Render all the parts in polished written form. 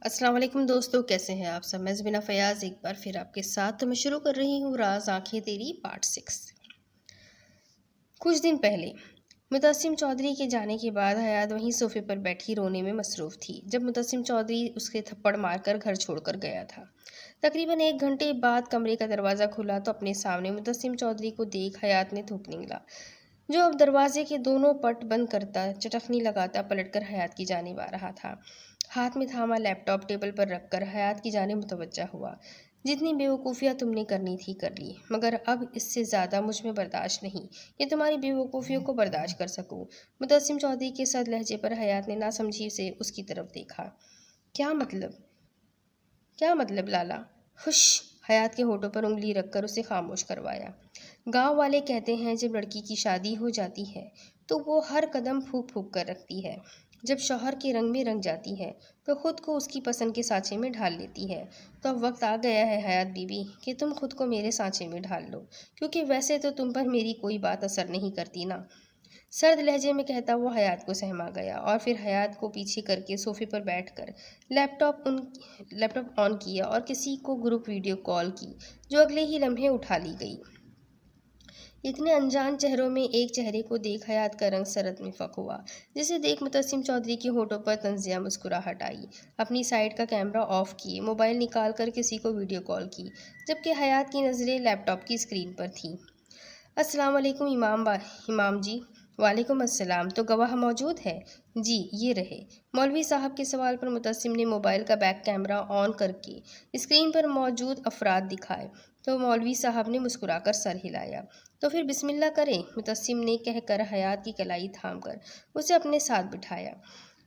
السلام علیکم دوستو، کیسے ہیں آپ سب؟ میں زبینہ فیاض ایک بار پھر آپ کے ساتھ میں شروع کر رہی ہوں راز آنکھیں تیری پارٹ 6۔ کچھ دن پہلے متسم چودھری کے جانے کے بعد حیات وہیں صوفے پر بیٹھی رونے میں مصروف تھی جب متسم چودھری اس کے تھپڑ مار کر گھر چھوڑ کر گیا تھا۔ تقریباً 1 گھنٹے بعد کمرے کا دروازہ کھلا تو اپنے سامنے متسم چودھری کو دیکھ حیات نے تھوک نگلا، جو اب دروازے کے دونوں پٹ بند کرتا چٹخنی لگاتا پلٹ کر حیات کی جانب آ رہا تھا۔ ہاتھ میں تھاما لیپ ٹاپ ٹیبل پر رکھ کر حیات کی جانب متوجہ ہوا۔ جتنی بیوقوفیاں تم نے کرنی تھی کر لی، مگر اب اس سے زیادہ مجھ میں برداشت نہیں کہ تمہاری بیوقوفیوں کو برداشت کر سکوں۔ متسم چودھری کے سرد لہجے پر حیات نے ناسمجھی سے اس کی طرف دیکھا۔ کیا مطلب لالا؟ خوش! حیات کے ہونٹوں پر انگلی رکھ کر اسے خاموش کروایا۔ گاؤں والے کہتے ہیں جب لڑکی کی شادی ہو جاتی ہے تو وہ ہر قدم پھونک پھونک کر رکھتی ہے۔ جب شوہر کے رنگ میں رنگ جاتی ہے تو خود کو اس کی پسند کے سانچے میں ڈھال لیتی ہے۔ تو اب وقت آ گیا ہے حیات بی بی کہ تم خود کو میرے سانچے میں ڈھال لو، کیونکہ ویسے تو تم پر میری کوئی بات اثر نہیں کرتی نا۔ سرد لہجے میں کہتا وہ حیات کو سہما گیا اور پھر حیات کو پیچھے کر کے صوفے پر بیٹھ کر لیپ ٹاپ آن کیا اور کسی کو گروپ ویڈیو کال کی جو اگلے ہی لمحے اٹھا لی گئی۔ اتنے انجان چہروں میں ایک چہرے کو دیکھ حیات کا رنگ سرد میں فق ہوا، جسے دیکھ متسم چودھری کے ہونٹوں پر طنزیہ مسکراہٹ آئی۔ اپنی سائیڈ کا کیمرہ آف کیے موبائل نکال کر کسی کو ویڈیو کال کی، جبکہ حیات کی نظریں لیپ ٹاپ کی اسکرین پر تھیں۔ السلام علیکم امام جی۔ وعلیکم السلام۔ تو گواہ موجود ہے؟ جی یہ رہے۔ مولوی صاحب کے سوال پر متسم نے موبائل کا بیک کیمرہ آن کر کے اسکرین پر موجود افراد دکھائے تو مولوی صاحب نے مسکرا کر سر ہلایا۔ تو پھر بسم اللہ کریں، متسم نے کہہ کر حیات کی کلائی تھام کر اسے اپنے ساتھ بٹھایا۔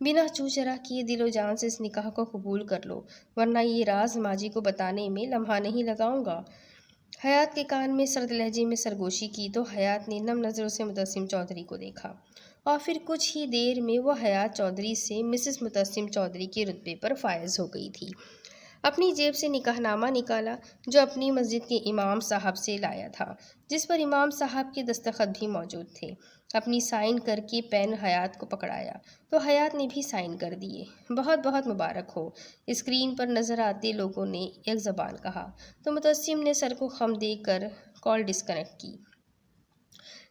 بنا چو چرا کیے دل و جان سے اس نکاح کو قبول کر لو، ورنہ یہ راز ماجی کو بتانے میں لمحہ نہیں لگاؤں گا۔ حیات کے کان میں سرد لہجے میں سرگوشی کی تو حیات نے نم نظروں سے متسم چودھری کو دیکھا اور پھر کچھ ہی دیر میں وہ حیات چودھری سے مسز متسم چودھری کے رتبے پر فائز ہو گئی تھی۔ اپنی جیب سے نکاح نامہ نکالا جو اپنی مسجد کے امام صاحب سے لایا تھا، جس پر امام صاحب کے دستخط بھی موجود تھے۔ اپنی سائن کر کے پین حیات کو پکڑایا تو حیات نے بھی سائن کر دیے۔ بہت بہت مبارک ہو، اسکرین پر نظر آتے لوگوں نے یک زبان کہا تو متسم نے سر کو خم دے کر کال ڈسکنیکٹ کی۔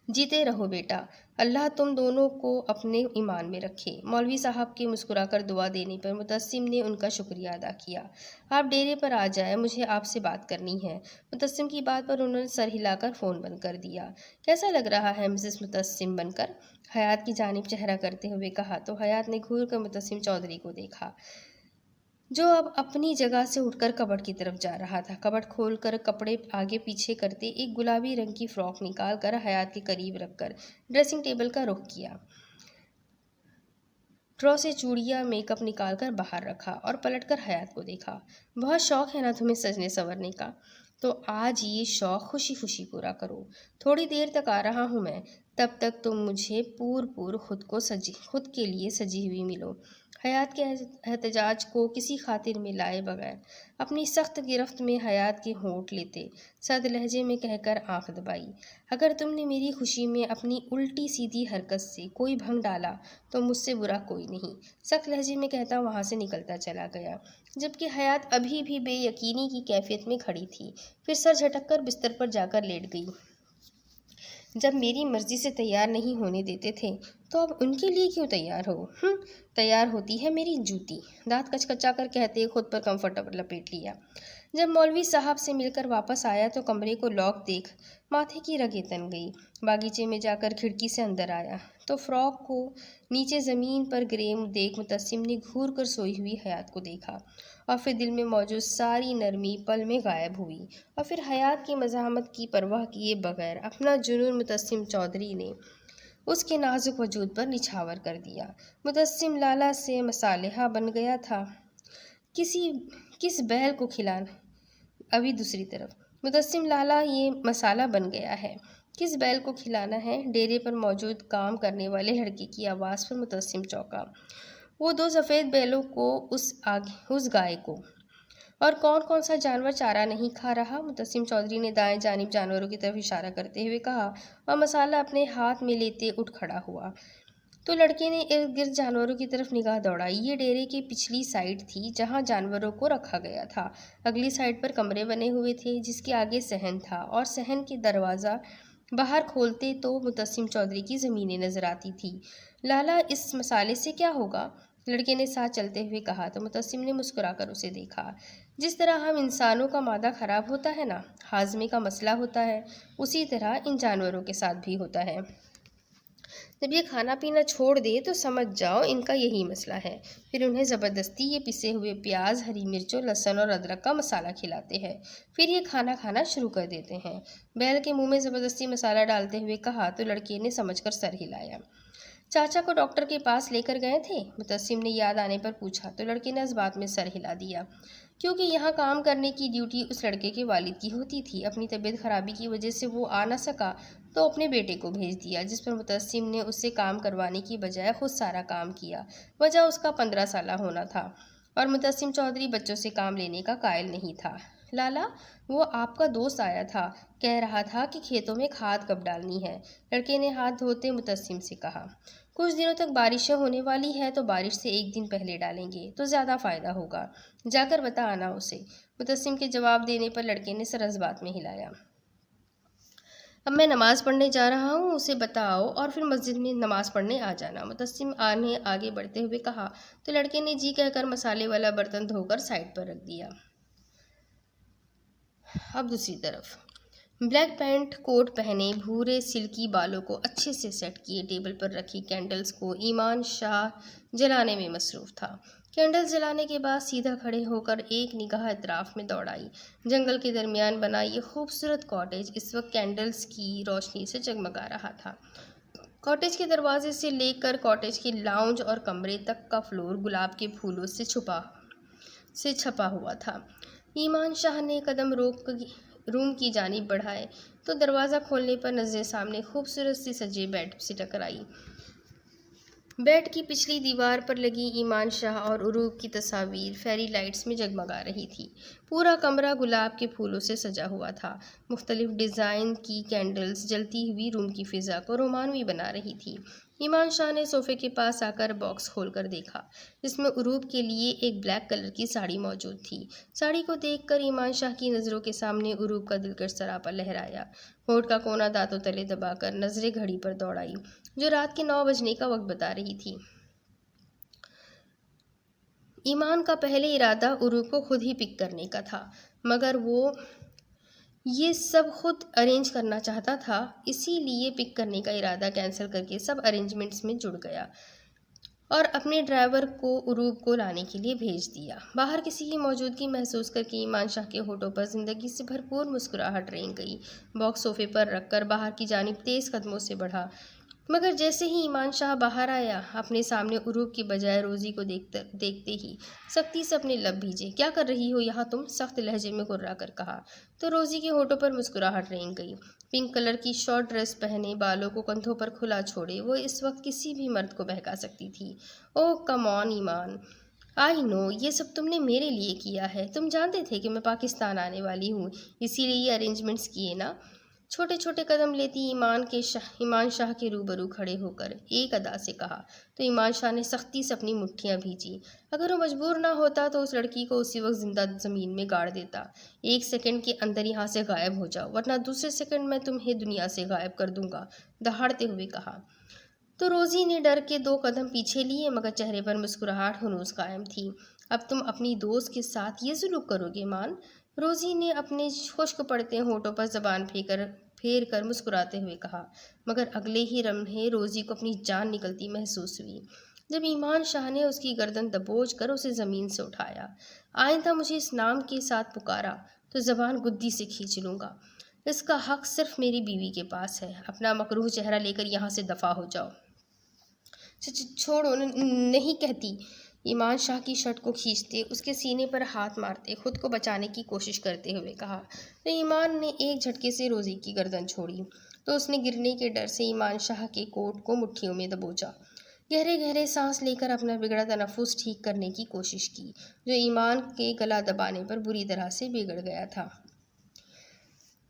جیتے رہو بیٹا، اللہ تم دونوں کو اپنے ایمان میں رکھے۔ مولوی صاحب کے مسکرا کر دعا دینے پر متسم نے ان کا شکریہ ادا کیا۔ آپ ڈیرے پر آ جائیں، مجھے آپ سے بات کرنی ہے۔ متسم کی بات پر انہوں نے سر ہلا کر فون بند کر دیا۔ کیسا لگ رہا ہے مسز متسم بن کر؟ حیات کی جانب چہرہ کرتے ہوئے کہا تو حیات نے گھور کر متسم چودھری کو دیکھا، جو اب اپنی جگہ سے اٹھ کر کبٹ کی طرف جا رہا تھا۔ کبٹ کھول کر کپڑے آگے پیچھے کرتے ایک گلابی رنگ کی فراک نکال کر حیات کے قریب رکھ کر ڈریسنگ ٹیبل کا رخ کیا۔ ڈرا سے چوڑیاں میک اپ نکال کر باہر رکھا اور پلٹ کر حیات کو دیکھا۔ بہت شوق ہے نا تمہیں سجنے سنورنے کا؟ تو آج یہ شوق خوشی خوشی پورا کرو۔ تھوڑی دیر تک آ رہا ہوں میں، تب تک تم مجھے پور خود کے لیے سجی ہوئی ملو۔ حیات کے احتجاج کو کسی خاطر میں لائے بغیر اپنی سخت گرفت میں حیات کے ہونٹ لیتے سرد لہجے میں کہہ کر آنکھ دبائی، اگر تم نے میری خوشی میں اپنی الٹی سیدھی حرکت سے کوئی بھنگ ڈالا تو مجھ سے برا کوئی نہیں، سخت لہجے میں کہتا وہاں سے نکلتا چلا گیا، جبکہ حیات ابھی بھی بے یقینی کی کیفیت میں کھڑی تھی۔ پھر سر جھٹک کر بستر پر جا کر لیٹ گئی۔ جب میری مرضی سے تیار نہیں ہونے دیتے تھے تو اب ان کے لیے کیوں تیار ہو؟ تیار ہوتی ہے میری جوتی، دانت کچکچا کر کہتے خود پر کمفرٹر لپیٹ لیا۔ جب مولوی صاحب سے مل کر واپس آیا تو کمرے کو لاک دیکھ ماتھے کی رگیں تن گئی۔ باغیچے میں جا کر کھڑکی سے اندر آیا تو فراک کو نیچے زمین پر گرے دیکھ متسم نے گھور کر سوئی ہوئی حیات کو دیکھا اور پھر دل میں موجود ساری نرمی پل میں غائب ہوئی اور پھر حیات کی مزاحمت کی پرواہ کیے بغیر اپنا جنون متسم چودھری نے اس کے نازک وجود پر نچھاور کر دیا۔ متسم لالا سے مصالحہ بن گیا تھا، کس بیل کو کھلانا؟ ابھی دوسری طرف متسم لالا یہ مسالہ بن گیا ہے، کس بیل کو کھلانا ہے؟ ڈیرے پر موجود کام کرنے والے لڑکے کی آواز پر متسم چونکا۔ وہ 2 سفید بیلوں کو، اس گائے کو، اور کون سا جانور چارہ نہیں کھا رہا؟ متسم چودھری نے دائیں جانب جانوروں کی طرف اشارہ کرتے ہوئے کہا اور مسالہ اپنے ہاتھ میں لیتے اٹھ کھڑا ہوا۔ تو لڑکے نے ارد گرد جانوروں کی طرف نگاہ دوڑائی۔ یہ ڈیرے کی پچھلی سائڈ تھی جہاں جانوروں کو رکھا گیا تھا۔ اگلی سائڈ پر کمرے بنے ہوئے تھے جس کے آگے صحن تھا، اور صحن کے دروازہ باہر کھولتے تو متسم چودھری کی زمینیں نظر آتی تھی۔ لالا، اس مسالے سے کیا ہوگا؟ لڑکے نے ساتھ چلتے ہوئے کہا تو متسم نے مسکرا کر اسے دیکھا۔ جس طرح ہم انسانوں کا معدہ خراب ہوتا ہے نا، ہاضمے کا مسئلہ ہوتا ہے، اسی طرح ان جانوروں کے ساتھ بھی ہوتا ہے۔ جب یہ کھانا پینا چھوڑ دے تو سمجھ جاؤ ان کا یہی مسئلہ ہے۔ پھر انہیں زبردستی یہ پسے ہوئے پیاز، ہری مرچوں، لہسن اور ادرک کا مسالہ کھلاتے ہیں، پھر یہ کھانا کھانا شروع کر دیتے ہیں۔ بیل کے منہ میں زبردستی مسالہ ڈالتے ہوئے کہا تو لڑکے نے سمجھ کر سر ہلایا۔ چاچا کو ڈاکٹر کے پاس لے کر گئے تھے؟ متسم نے یاد آنے پر پوچھا تو لڑکے نے اس بات میں سر ہلا دیا، کیونکہ یہاں کام کرنے کی ڈیوٹی اس لڑکے کے والد کی ہوتی تھی۔ اپنی طبیعت خرابی کی وجہ سے وہ آ نہ سکا تو اپنے بیٹے کو بھیج دیا، جس پر متسم نے اس سے کام کروانے کی بجائے خود سارا کام کیا۔ وجہ اس کا 15 سالہ ہونا تھا، اور متسم چودھری بچوں سے کام لینے کا قائل نہیں تھا۔ لالا، وہ آپ کا دوست آیا تھا، کہہ رہا تھا کہ کھیتوں میں کھاد کب ڈالنی ہے؟ لڑکے نے ہاتھ دھوتے متسم سے کہا۔ کچھ دنوں تک بارشیں ہونے والی ہے تو بارش سے ایک دن پہلے ڈالیں گے تو زیادہ فائدہ ہوگا۔ جا کر بتا آنا اسے۔ متسم کے جواب دینے پر لڑکے نے سر اس بات میں ہلایا۔ اب میں نماز پڑھنے جا رہا ہوں، اسے بتاؤ اور پھر مسجد میں نماز پڑھنے آ جانا۔ متسم نے آگے بڑھتے ہوئے کہا تو لڑکے نے جی کہہ کر مسالے والا برتن دھو کر سائڈ پر رکھ دیا۔ اب دوسری طرف بلیک پینٹ کوٹ پہنے، بھورے سلکی بالوں کو اچھے سے سیٹ کیے، ٹیبل پر رکھی کینڈلز کو ایمان شاہ جلانے میں مصروف تھا۔ کینڈلز جلانے کے بعد سیدھا کھڑے ہو کر ایک نگاہ اطراف میں دوڑائی۔ جنگل کے درمیان بنا یہ خوبصورت کاٹیج اس وقت کینڈلز کی روشنی سے جگمگا رہا تھا۔ کاٹیج کے دروازے سے لے کر کاٹیج کے لاؤنج اور کمرے تک کا فلور گلاب کے پھولوں سے چھپا ہوا تھا۔ ایمان شاہ نے قدم روم کی جانب بڑھائے تو دروازہ کھولنے پر نظریں سامنے خوبصورت سی سجے بیڈ سے ٹکرائی۔ بیڈ کی پچھلی دیوار پر لگی ایمان شاہ اور عروق کی تصاویر فیری لائٹس میں جگمگا رہی تھی۔ پورا کمرہ گلاب کے پھولوں سے سجا ہوا تھا۔ مختلف ڈیزائن کی کینڈلز جلتی ہوئی روم کی فضا کو رومانوی بنا رہی تھی۔ ایمان شاہ نے صوفے کے پاس آ کر باکس کھول کر دیکھا، جس میں عروق کے لیے ایک بلیک کلر کی ساڑی موجود تھی۔ ساڑی کو دیکھ کر ایمان شاہ کی نظروں کے سامنے عروق کا دلکش سراپا لہرایا۔ ہونٹ کا کونا دانتوں تلے دبا کر نظریں گھڑی پر دوڑائی جو رات کے 9 بجنے کا وقت بتا رہی تھی۔ ایمان کا پہلے ارادہ عروق کو خود ہی پک کرنے کا تھا، مگر وہ یہ سب خود ارینج کرنا چاہتا تھا، اسی لیے پک کرنے کا ارادہ کینسل کر کے سب ارینجمنٹس میں جڑ گیا اور اپنے ڈرائیور کو عروق کو لانے کے لیے بھیج دیا۔ باہر کسی کی موجودگی محسوس کر کے ایمان شاہ کے ہونٹوں پر زندگی سے بھرپور مسکراہٹ رینگ گئی۔ باکس صوفے پر رکھ کر باہر کی جانب تیز قدموں سے بڑھا، مگر جیسے ہی ایمان شاہ باہر آیا، اپنے سامنے عروق کی بجائے روزی کو دیکھتے ہی سختی سے اپنے لب بھیجے۔ کیا کر رہی ہو یہاں تم؟ سخت لہجے میں گررا کر کہا تو روزی کے ہونٹوں پر مسکراہٹ رینگ گئی۔ پنک کلر کی شارٹ ڈریس پہنے، بالوں کو کندھوں پر کھلا چھوڑے وہ اس وقت کسی بھی مرد کو بہکا سکتی تھی۔ اوہ کم آن ایمان، آئی نو یہ سب تم نے میرے لیے کیا ہے۔ تم جانتے تھے کہ میں پاکستان آنے والی ہوں، اسی لیے یہ ارینجمنٹس کیے نا؟ چھوٹے چھوٹے قدم لیتی ایمان شاہ کے روبرو کھڑے ہو کر ایک ادا سے کہا تو ایمان شاہ نے سختی سے اپنی مٹھیاں بھیجی۔ اگر وہ مجبور نہ ہوتا تو اس لڑکی کو اسی وقت زندہ زمین میں گاڑ دیتا۔ 1 سیکنڈ کے اندر یہاں سے غائب ہو جاؤ، ورنہ دوسرے سیکنڈ میں تمہیں دنیا سے غائب کر دوں گا، دہاڑتے ہوئے کہا تو روزی نے ڈر کے 2 قدم پیچھے لیے، مگر چہرے پر مسکراہٹ ہنوز قائم تھی۔ اب تم اپنی دوست کے ساتھ یہ سلوک کرو گے مان؟ روزی نے اپنے خشک پڑتے ہونٹوں پر زبان پھیر کر مسکراتے ہوئے کہا، مگر اگلے ہی لمحے روزی کو اپنی جان نکلتی محسوس ہوئی جب ایمان شاہ نے اس کی گردن دبوچ کر اسے زمین سے اٹھایا۔ آئندہ مجھے اس نام کے ساتھ پکارا تو زبان گدی سے کھینچ لوں گا۔ اس کا حق صرف میری بیوی کے پاس ہے۔ اپنا مکروہ چہرہ لے کر یہاں سے دفع ہو جاؤ۔ چھوڑو، نہیں کہتی۔ ایمان شاہ کی شرٹ کو کھینچتے، اس کے سینے پر ہاتھ مارتے، خود کو بچانے کی کوشش کرتے ہوئے کہا تو ایمان نے ایک جھٹکے سے روزی کی گردن چھوڑی تو اس نے گرنے کے ڈر سے ایمان شاہ کے کوٹ کو مٹھیوں میں دبوچا۔ گہرے گہرے سانس لے کر اپنا بگڑا تنفس ٹھیک کرنے کی کوشش کی جو ایمان کے گلا دبانے پر بری طرح سے بگڑ گیا تھا۔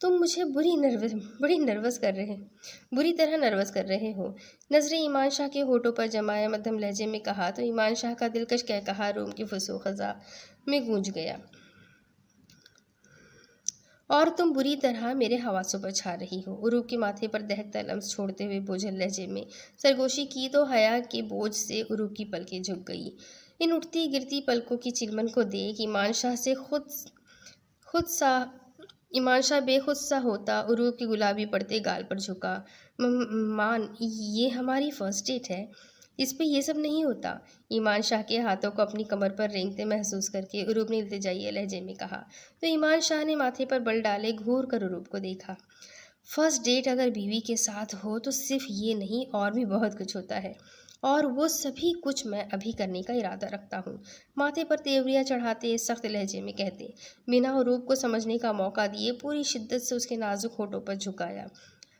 تم مجھے بری طرح نروس کر رہے ہو۔ نظریں ایمان شاہ کے ہونٹوں پر جمائے مدھم لہجے میں کہا تو ایمان شاہ کا دلکش کہا روم کی فضو خزاں میں گونج گیا۔ اور تم بری طرح میرے حواسوں پر چھا رہی ہو۔ عروپ کے ماتھے پر دہکتا لمس چھوڑتے ہوئے بوجھل لہجے میں سرگوشی کی تو حیا کے بوجھ سے عروپ کی پلکیں جھک گئی۔ ان اٹھتی گرتی پلکوں کی چلمن کو دیکھ ایمان شاہ بے خود سا ہوتا عروپ کے گلابی پڑتے گال پر جھکا۔ مان، یہ ہماری فرسٹ ڈیٹ ہے، اس پہ یہ سب نہیں ہوتا۔ ایمان شاہ کے ہاتھوں کو اپنی کمر پر رینگتے محسوس کر کے عروپ نے التجائیہ لہجے میں کہا تو ایمان شاہ نے ماتھے پر بل ڈالے گھور کر عروپ کو دیکھا۔ فرسٹ ڈیٹ اگر بیوی کے ساتھ ہو تو صرف یہ نہیں اور بھی بہت کچھ ہوتا ہے، اور وہ سبھی کچھ میں ابھی کرنے کا ارادہ رکھتا ہوں، ماتھے پر تیوریاں چڑھاتے سخت لہجے میں کہتے بنا عروپ کو سمجھنے کا موقع دیے پوری شدت سے اس کے نازک ہونٹوں پر جھکایا۔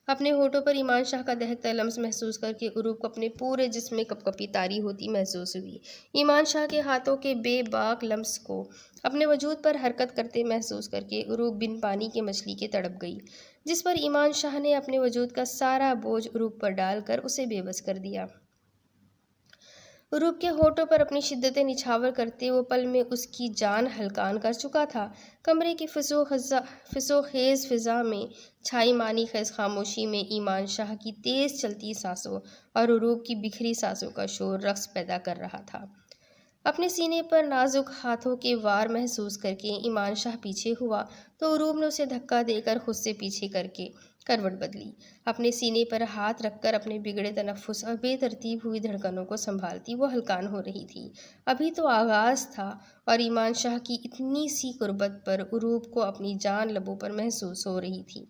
اپنے ہونٹوں پر ایمان شاہ کا دہکتا لمس محسوس کر کے عروپ کو اپنے پورے جسم میں کپ کپی طاری ہوتی محسوس ہوئی۔ ایمان شاہ کے ہاتھوں کے بے باک لمس کو اپنے وجود پر حرکت کرتے محسوس کر کے عروپ بن پانی کے مچھلی کے تڑپ گئی، جس پر ایمان شاہ نے اپنے وجود کا سارا بوجھ عروپ پر ڈال کر اسے بے بس کر دیا۔ عروپ کے ہونٹوں پر اپنی شدتیں نچھاور کرتے وہ پل میں اس کی جان ہلکان کر چکا تھا۔ کمرے کی فسو خیز فضا میں چھائی مانی خیز خاموشی میں ایمان شاہ کی تیز چلتی سانسوں اور عروپ کی بکھری سانسوں کا شور رقص پیدا کر رہا تھا۔ اپنے سینے پر نازک ہاتھوں کے وار محسوس کر کے ایمان شاہ پیچھے ہوا تو عروپ نے اسے دھکا دے کر خود سے پیچھے کر کے کروٹ بدلی۔ اپنے سینے پر ہاتھ رکھ کر اپنے بگڑے تنفس اور بے ترتیب ہوئی دھڑکنوں کو سنبھالتی وہ ہلکان ہو رہی تھی۔ ابھی تو آغاز تھا اور ایمان شاہ کی اتنی سی قربت پر عروپ کو اپنی جان لبوں پر محسوس ہو رہی تھی۔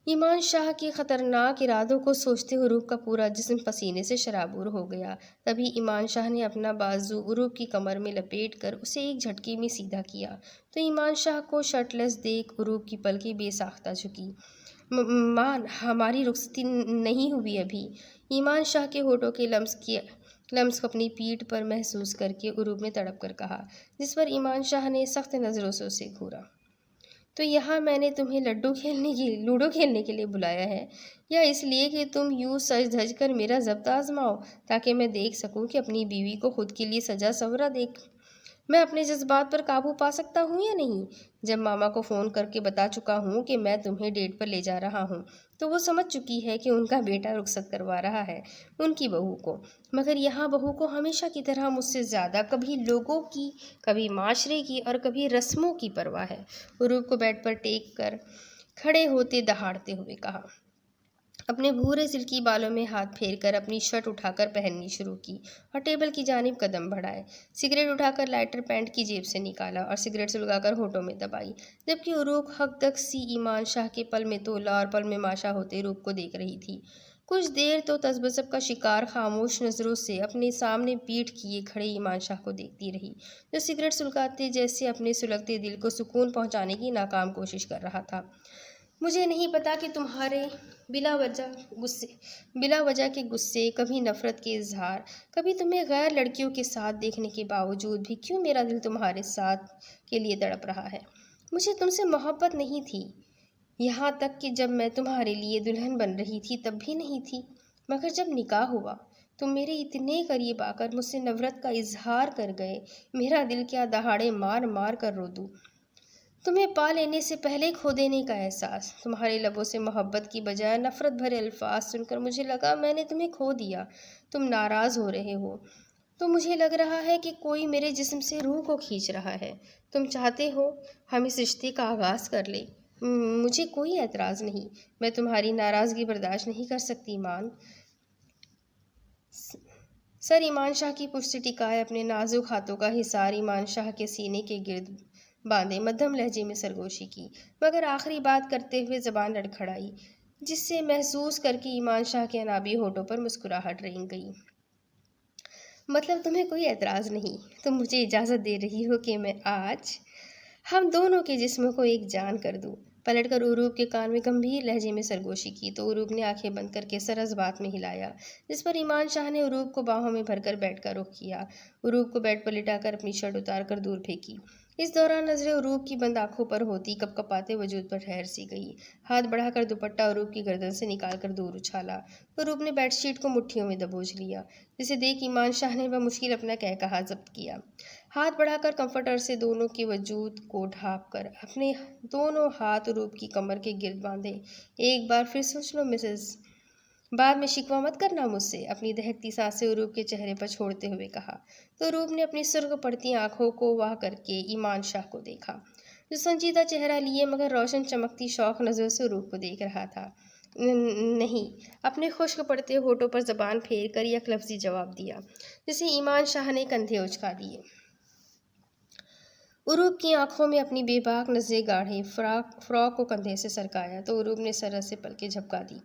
ایمان شاہ کے خطرناک ارادوں کو سوچتے عروپ کا پورا جسم پسینے سے شرابور ہو گیا۔ تبھی ایمان شاہ نے اپنا بازو عروپ کی کمر میں لپیٹ کر اسے ایک جھٹکے میں سیدھا کیا تو ایمان شاہ کو شرٹلیس دیکھ عروپ کی پلکیں بے ساختہ جھکی۔ مان، ہماری رخصتی نہیں ہوئی ابھی۔ ایمان شاہ کے ہونٹوں کے لمس کو اپنی پیٹھ پر محسوس کر کے عروپ نے تڑپ کر کہا، جس پر ایمان شاہ نے سخت نظروں سے اسے گھورا۔ تو یہاں میں نے تمہیں لوڈو کھیلنے کے لیے بلایا ہے، یا اس لیے کہ تم یوں سج دھج کر میرا ضبط آزماؤ تاکہ میں دیکھ سکوں کہ اپنی بیوی کو خود کے لیے سجا سورا دیکھ میں اپنے جذبات پر قابو پا سکتا ہوں یا نہیں؟ جب ماما کو فون کر کے بتا چکا ہوں کہ میں تمہیں ڈیٹ پر لے جا رہا ہوں تو وہ سمجھ چکی ہے کہ ان کا بیٹا رخصت کروا رہا ہے ان کی بہو کو، مگر یہاں بہو کو ہمیشہ کی طرح مجھ سے زیادہ کبھی لوگوں کی، کبھی معاشرے کی اور کبھی رسموں کی پرواہ ہے۔ عروپ کو بیڈ پر ٹیک کر کھڑے ہوتے دہاڑتے ہوئے کہا، اپنے بھورے سلکی بالوں میں ہاتھ پھیر کر اپنی شرٹ اٹھا کر پہننی شروع کی اور ٹیبل کی جانب قدم بڑھائے۔ سگریٹ اٹھا کر لائٹر پینٹ کی جیب سے نکالا اور سگریٹ سلگا کر ہونٹوں میں دبائی، جبکہ عروپ حق دک سی ایمان شاہ کے پل میں تولا اور پل میں ماشا ہوتے روپ کو دیکھ رہی تھی۔ کچھ دیر تو تذبذب کا شکار خاموش نظروں سے اپنے سامنے پیٹھ کیے کھڑے ایمان شاہ کو دیکھتی رہی، جو سگریٹ سلگاتے جیسے اپنے سلگتے دل کو سکون پہنچانے کی ناکام کوشش کر رہا تھا۔ مجھے نہیں پتا کہ تمہارے بلا وجہ کے غصے، کبھی نفرت کے اظہار، کبھی تمہیں غیر لڑکیوں کے ساتھ دیکھنے کے باوجود بھی کیوں میرا دل تمہارے ساتھ کے لیے تڑپ رہا ہے۔ مجھے تم سے محبت نہیں تھی، یہاں تک کہ جب میں تمہارے لیے دلہن بن رہی تھی تب بھی نہیں تھی، مگر جب نکاح ہوا تم میرے اتنے قریب آ کر مجھ سے نفرت کا اظہار کر گئے، میرا دل کیا دہاڑے مار مار کر رو دوں۔ تمہیں پا لینے سے پہلے کھو دینے کا احساس، تمہارے لبوں سے محبت کی بجائے نفرت بھرے الفاظ سن کر مجھے لگا میں نے تمہیں کھو دیا۔ تم ناراض ہو رہے ہو تو مجھے لگ رہا ہے کہ کوئی میرے جسم سے روح کو کھینچ رہا ہے۔ تم چاہتے ہو ہم اس رشتے کا آغاز کر لیں، مجھے کوئی اعتراض نہیں، میں تمہاری ناراضگی برداشت نہیں کر سکتی مان۔ سر ایمان شاہ کی پشت سے ٹکائے اپنے نازک ہاتھوں کا حصار ایمان شاہ کے سینے کے گرد باندھے مدھم لہجے میں سرگوشی کی، مگر آخری بات کرتے ہوئے زبان لڑکھڑائی، جس سے محسوس کر کے ایمان شاہ کے انابی ہونٹوں پر مسکراہٹ رنگ گئی۔ مطلب تمہیں کوئی اعتراض نہیں، تم مجھے اجازت دے رہی ہو کہ میں آج ہم دونوں کے جسموں کو ایک جان کر دوں۔ پلٹ کر عروپ کے کان میں گمبھیر لہجے میں سرگوشی کی تو عروپ نے آنکھیں بند کر کے سر اس بات میں ہلایا، جس پر ایمان شاہ نے عروپ کو باہوں میں بھر کر بیٹھ کا رخ کیا۔ عروپ کو بیڈ پر لٹا کر اپنی شرٹ اتار کر دور پھینکی۔ اس دوران نظریں عروب کی بند آنکھوں پر ہوتی کپ کپاتے وجود پر ٹھہر سی گئی۔ ہاتھ بڑھا کر دوپٹہ عروب کی گردن سے نکال کر دور اچھالا۔ عروب نے بیڈ شیٹ کو مٹھیوں میں دبوچ لیا، جسے دیکھ ایمان شاہ نے بمشکل اپنا کہا ضبط کیا۔ ہاتھ بڑھا کر کمفرٹر سے دونوں کے وجود کو ڈھانپ کر اپنے دونوں ہاتھ عروب کی کمر کے گرد باندھے۔ ایک بار پھر سوچ لو مسز، بعد میں شکوہ مت کرنا مجھ سے، اپنی دہکتی سانسیں عروب کے چہرے پر چھوڑتے ہوئے کہا۔ تو عروب نے اپنی سرخ پڑتی آنکھوں کو واہ کر کے ایمان شاہ کو دیکھا، جو سنجیدہ چہرہ لیے مگر روشن چمکتی شوق نظروں سے عروب کو دیکھ رہا تھا۔ نہیں، اپنے خشک پڑتے ہونٹوں پر زبان پھیر کر یک لفظی جواب دیا، جسے ایمان شاہ نے کندھے اچکا دیے۔ عروب کی آنکھوں میں اپنی بے باک نظریں گاڑے فراق کو کندھے سے سرکایا تو عروب نے سرت سے پلکیں جھپکا دی،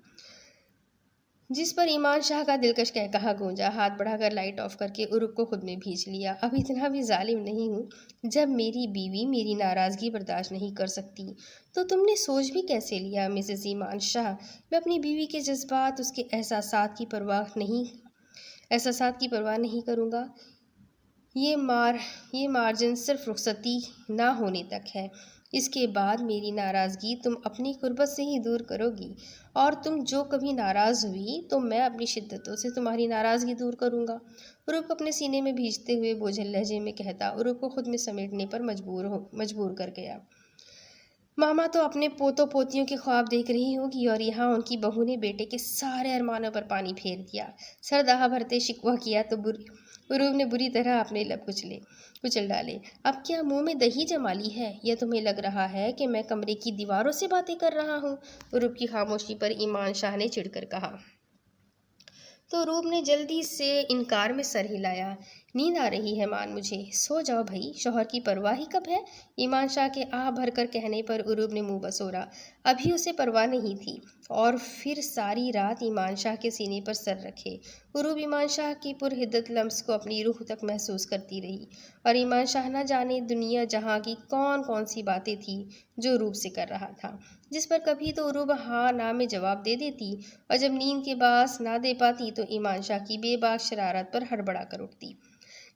جس پر ایمان شاہ کا دلکش کہا گونجا۔ ہاتھ بڑھا کر لائٹ آف کر کے عروب کو خود میں بھیج لیا۔ اب اتنا بھی ظالم نہیں ہوں، جب میری بیوی میری ناراضگی برداشت نہیں کر سکتی تو تم نے سوچ بھی کیسے لیا مسز ایمان شاہ؟ میں اپنی بیوی کے جذبات، اس کے احساسات کی پرواہ نہیں کروں گا۔ یہ مارجن صرف رخصتی نہ ہونے تک ہے، اس کے بعد میری ناراضگی تم اپنی قربت سے ہی دور کرو گی، اور تم جو کبھی ناراض ہوئی تو میں اپنی شدتوں سے تمہاری ناراضگی دور کروں گا۔ عروب کو اپنے سینے میں بھیجتے ہوئے بوجھل لہجے میں کہتا عروب کو خود میں سمیٹنے پر مجبور کر گیا۔ ماما تو اپنے پوتوں پوتیوں کے خواب دیکھ رہی ہوگی، اور یہاں ان کی بہو نے بیٹے کے سارے ارمانوں پر پانی پھیر دیا۔ سر دہا بھرتے شکوہ کیا تو عروب نے بری طرح اپنے لب کچل ڈالے۔ اب کیا منہ میں دہی جما لی ہے، یا تمہیں لگ رہا ہے کہ میں کمرے کی دیواروں سے باتیں کر رہا ہوں؟ عروب کی خاموشی پر ایمان شاہ نے چڑھ کر کہا۔ تو عروب نے جلدی سے انکار میں سر ہلایا۔ نیند آ رہی ہے مان مجھے، سو جاؤ بھائی، شوہر کی پرواہ ہی کب ہے؟ ایمان شاہ کے آہ بھر کر کہنے پر عروب نے منہ بسورا۔ ابھی اسے پرواہ نہیں تھی، اور پھر ساری رات ایمان شاہ کے سینے پر سر رکھے عروب ایمان شاہ کی پرحدت لمس کو اپنی روح تک محسوس کرتی رہی، اور ایمان شاہ نہ جانے دنیا جہاں کی کون سی باتیں تھیں جو عروب سے کر رہا تھا، جس پر کبھی تو عروب ہاں نہ میں جواب دے دیتی، اور جب نیند کے باعث نہ دے پاتی تو ایمان شاہ کی بے باک شرارت پر ہڑبڑا کر اٹھتی،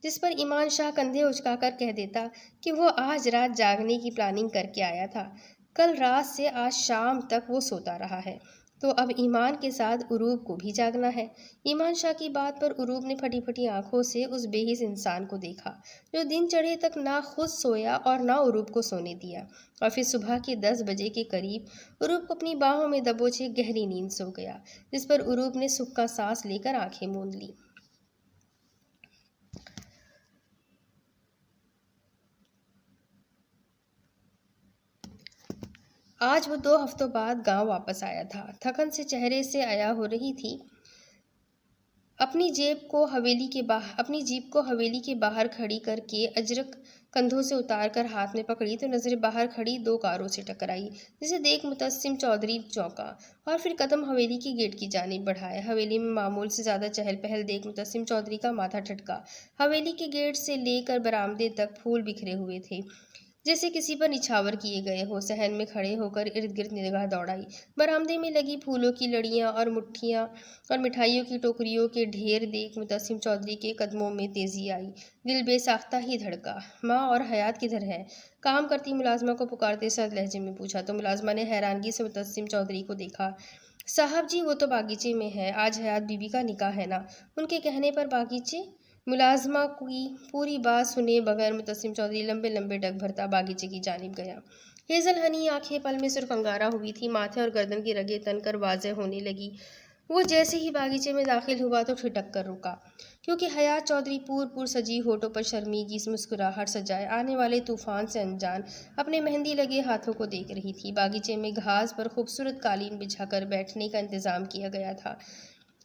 جس پر ایمان شاہ کندھے اچکا کر کہہ دیتا کہ وہ آج رات جاگنے کی پلاننگ کر کے آیا تھا، کل رات سے آج شام تک وہ سوتا رہا ہے، تو اب ایمان کے ساتھ عروب کو بھی جاگنا ہے۔ ایمان شاہ کی بات پر عروب نے پھٹی پھٹی آنکھوں سے اس بے حس انسان کو دیکھا، جو دن چڑھے تک نہ خود سویا اور نہ عروب کو سونے دیا، اور پھر صبح کے 10 بجے کے قریب عروب کو اپنی باہوں میں دبوچے گہری نیند سو گیا، جس پر عروب نے سکھ کا سانس لے کر آنکھیں موند لی۔ آج وہ 2 ہفتوں بعد گاؤں واپس آیا تھا۔ تھکن سے چہرے سے عیاں ہو رہی تھی۔ اپنی جیپ کو حویلی کے باہر کھڑی کر کے اجرک کندھوں سے اتار کر ہاتھ میں پکڑی تو نظریں باہر کھڑی 2 کاروں سے ٹکرائی، جسے دیکھ متبسم چودھری چونکا، اور پھر قدم حویلی کے گیٹ کی جانب بڑھائے۔ حویلی میں معمول سے زیادہ چہل پہل دیکھ متبسم چودھری کا ماتھا ٹھٹکا۔ حویلی کے گیٹ سے لے کر برآمدے تک پھول بکھرے ہوئے تھے، جیسے کسی پر نچھاور کیے گئے ہو۔ صحن میں کھڑے ہو کر ارد گرد نگاہ دوڑائی۔ برآمدے میں لگی پھولوں کی لڑیاں اور مٹھائیوں کی ٹوکریوں کے ڈھیر دیکھ متبسم چودھری کے قدموں میں تیزی آئی، دل بے ساختہ ہی دھڑکا۔ ماں اور حیات کدھر ہے؟ کام کرتی ملازمہ کو پکارتے سرد لہجے میں پوچھا تو ملازمہ نے حیرانگی سے متبسم چودھری کو دیکھا۔ صاحب جی وہ تو باغیچے میں ہے، آج حیات بی بی کا نکاح ہے نا۔ ان کے کہنے پر باغیچے؟ ملازمہ کی پوری بات سنے بغیر متبسم چودھری لمبے لمبے ڈگ بھرتا باغیچے کی جانب گیا۔ ہیزل ہنی آنکھیں پل میں سرخ انگارہ ہوئی تھی، ماتھے اور گردن کی رگیں تن کر واضح ہونے لگی۔ وہ جیسے ہی باغیچے میں داخل ہوا تو ٹھٹک کر رکا، کیونکہ حیات چودھری پور سجی ہونٹوں پر شرمیگی سے مسکراہٹ سجائے آنے والے طوفان سے انجان اپنے مہندی لگے ہاتھوں کو دیکھ رہی تھی۔ باغیچے میں گھاس پر خوبصورت قالین بچھا کر بیٹھنے کا انتظام کیا گیا تھا۔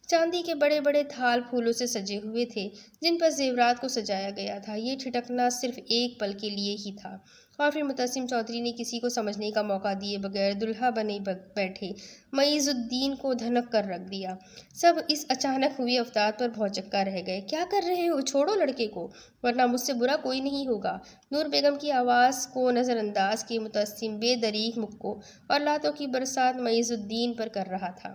چاندی کے بڑے بڑے تھال پھولوں سے سجے ہوئے تھے، جن پر زیورات کو سجایا گیا تھا۔ یہ ٹھٹکنا صرف ایک پل کے لیے ہی تھا، اور پھر متبسم چودھری نے کسی کو سمجھنے کا موقع دیے بغیر دلہا بنے بیٹھے معیز الدین کو دھنک کر رکھ دیا۔ سب اس اچانک ہوئی افتاد پر بھوچکا رہ گئے۔ کیا کر رہے ہو؟ چھوڑو لڑکے کو، ورنہ مجھ سے برا کوئی نہیں ہوگا۔ نور بیگم کی آواز کو نظر انداز کیے متبسم بے دریغ مکوں اور لاتوں کی برسات معیز الدین پر کر رہا تھا۔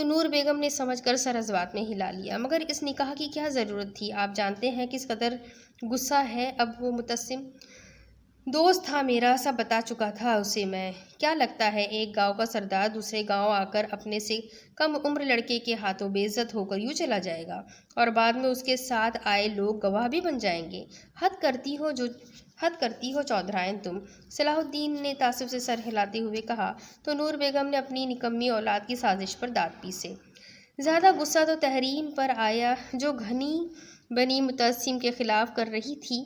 تو نور بیگم نے سمجھ کر سر اس بات میں ہلا لیا، مگر اس نکاح کی کیا ضرورت تھی؟ آپ جانتے ہیں کس قدر غصہ ہے اب وہ متسم۔ دوست تھا میرا، سب بتا چکا تھا اسے میں۔ کیا لگتا ہے ایک گاؤں کا سردار دوسرے گاؤں آ کر اپنے سے کم عمر لڑکے کے ہاتھوں بے عزت ہو کر یوں چلا جائے گا، اور بعد میں اس کے ساتھ آئے لوگ گواہ بھی بن جائیں گے؟ حد کرتی ہو چودھرائن تم، صلاح الدین نے تعصب سے سر ہلاتے ہوئے کہا۔ تو نور بیگم نے اپنی نکمی اولاد کی سازش پر دانت پیسے۔ زیادہ غصہ تو تحریم پر آیا جو گھنی بنی متسم کے خلاف کر رہی تھی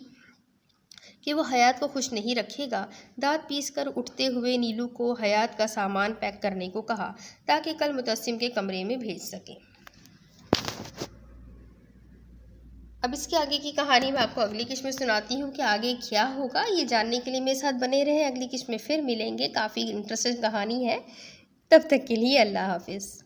کہ وہ حیات کو خوش نہیں رکھے گا۔ دانت پیس کر اٹھتے ہوئے نیلو کو حیات کا سامان پیک کرنے کو کہا تاکہ کل متسم کے کمرے میں بھیج سکے۔ اب اس کے آگے کی کہانی میں آپ کو اگلی قسط میں سناتی ہوں کہ آگے کیا ہوگا۔ یہ جاننے کے لیے میرے ساتھ بنے رہیں، اگلی قسط میں پھر ملیں گے۔ کافی انٹرسٹنگ کہانی ہے۔ تب تک کے لیے اللہ حافظ۔